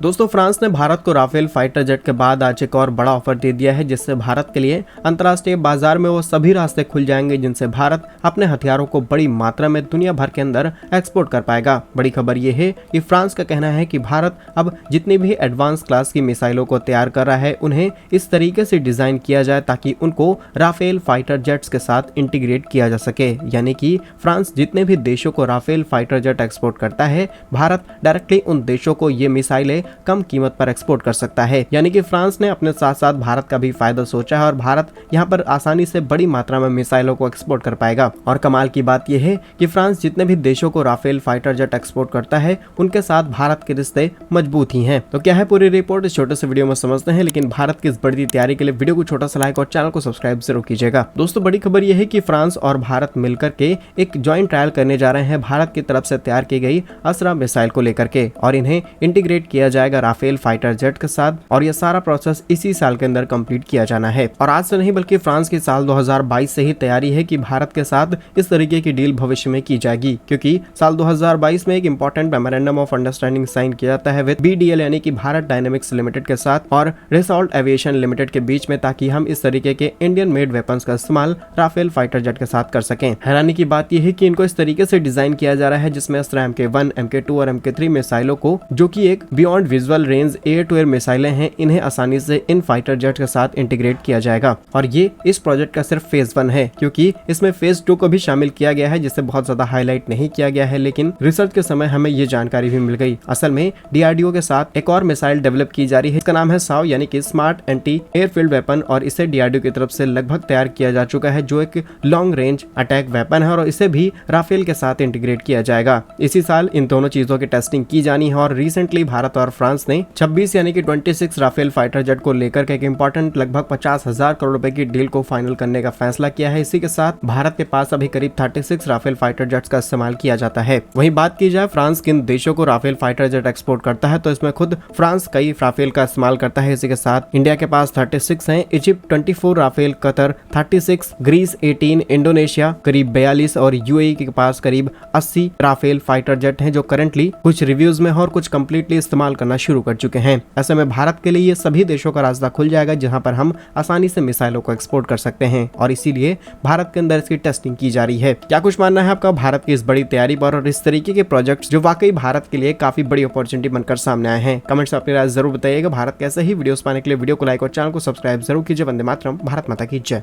दोस्तों फ्रांस ने भारत को राफेल फाइटर जेट के बाद आज एक और बड़ा ऑफर दे दिया है, जिससे भारत के लिए अंतर्राष्ट्रीय बाजार में वो सभी रास्ते खुल जाएंगे जिनसे भारत अपने हथियारों को बड़ी मात्रा में दुनिया भर के अंदर एक्सपोर्ट कर पाएगा। बड़ी खबर ये है कि फ्रांस का कहना है कि भारत अब जितनी भी एडवांस क्लास की मिसाइलों को तैयार कर रहा है उन्हें इस तरीके से डिजाइन किया जाए ताकि उनको राफेल फाइटर जेट्स के साथ इंटीग्रेट किया जा सके। यानी कि फ्रांस जितने भी देशों को राफेल फाइटर जेट एक्सपोर्ट करता है, भारत डायरेक्टली उन देशों को ये मिसाइलें कम कीमत पर एक्सपोर्ट कर सकता है। यानी कि फ्रांस ने अपने साथ साथ भारत का भी फायदा सोचा है और भारत यहाँ पर आसानी से बड़ी मात्रा में मिसाइलों को एक्सपोर्ट कर पाएगा। और कमाल की बात यह है कि फ्रांस जितने भी देशों को राफेल फाइटर जेट एक्सपोर्ट करता है उनके साथ भारत के रिश्ते मजबूत ही हैं। तो क्या है पूरी रिपोर्ट, इस छोटे से वीडियो में समझते हैं। लेकिन भारत की इस बढ़ती तैयारी के लिए वीडियो को छोटा सा लाइक और चैनल को सब्सक्राइब जरूर कीजिएगा। दोस्तों बड़ी खबर यह है कि फ्रांस और भारत मिलकर के एक ज्वाइंट ट्रायल करने जा रहे हैं भारत की तरफ से तैयार की गई अस्त्रा मिसाइल को लेकर के, और इन्हें इंटीग्रेट किया जाएगा राफेल फाइटर जेट के साथ। और यह सारा प्रोसेस इसी साल के अंदर कंप्लीट किया जाना है। और आज से नहीं बल्कि फ्रांस की साल 2022 से ही तैयारी है कि भारत के साथ इस तरीके की डील भविष्य में की जाएगी, क्योंकि साल 2022 में एक important memorandum of understanding sign किया जाता है विद BDL यानी कि भारत डायनेमिक्स लिमिटेड के साथ और रिसॉल्ट एविएशन लिमिटेड के बीच में, ताकि हम इस तरीके के इंडियन मेड वेपन्स का इस्तेमाल राफेल फाइटर जेट के साथ कर सकें। हैरानी की बात यह है कि इनको इस तरीके से डिजाइन किया जा रहा है जिसमें अस्त्रा MK1, MK2 और MK3 मिसाइलों को, जो कि एक beyond visual range air to air मिसाइलें हैं, इन्हें आसानी से इन फाइटर जेट के साथ इंटीग्रेट किया जाएगा। और ये इस प्रोजेक्ट का सिर्फ फेज 1 है, क्योंकि इसमें फेज 2 को भी शामिल किया गया है जिसे बहुत ज्यादा हाईलाइट नहीं किया गया है, लेकिन रिसर्च के समय हमें ये जानकारी भी मिल गई। असल में DRDO के साथ एक और मिसाइल डेवलप की जा रही है, इसका नाम है साव यानी कि स्मार्ट एंटी एयरफील्ड वेपन, और इसे DRDO की तरफ से लगभग तैयार किया जा चुका है, जो एक लॉन्ग रेंज अटैक वेपन है, और इसे भी राफेल के साथ इंटीग्रेट किया जाएगा। इसी साल इन दोनों चीजों की टेस्टिंग की जानी है। और रिसेंटली भारत और फ्रांस ने 26 यानी कि 26 राफेल फाइटर जेट को लेकर के एक इंपॉर्टेंट लगभग 50,000 करोड़ रुपए की डील को फाइनल करने का फैसला किया है। इसी के साथ भारत के पास अभी करीब 36 राफेल फाइटर जेट्स का इस्तेमाल किया जाता है। वहीं बात की जाए फ्रांस किन देशों को राफेल फाइटर जेट एक्सपोर्ट करता है, तो इसमें खुद फ्रांस कई राफेल का इस्तेमाल करता है। इसी के साथ इंडिया के पास 36 हैं, Egypt 24 Rafale, Qatar 36, Greece 18, Indonesia करीब 42 और UAE के पास करीब 80 राफेल फाइटर जेट हैं, जो करंटली कुछ रिव्यूज में और कुछ कंप्लीटली इस्तेमाल करना शुरू कर चुके हैं। ऐसे में भारत के लिए ये सभी देशों का रास्ता खुल जाएगा जहां पर हम आसानी से मिसाइलों को एक्सपोर्ट कर सकते हैं, और इसीलिए भारत के अंदर इसकी टेस्टिंग की जा रही है। क्या कुछ मानना है आपका भारत की इस बड़ी तैयारी पर और इस तरीके के प्रोजेक्ट्स जो वाकई भारत के लिए काफी बड़ी अपॉर्चुनिटी बनकर सामने आए हैं? कमेंट्स में अपनी राय जरूर बताइएगा। भारत कैसे ही वीडियोस पाने के लिए वीडियो को लाइक और चैनल को सब्सक्राइब जरूर कीजिए। वंदे मातरम, भारत माता की जय।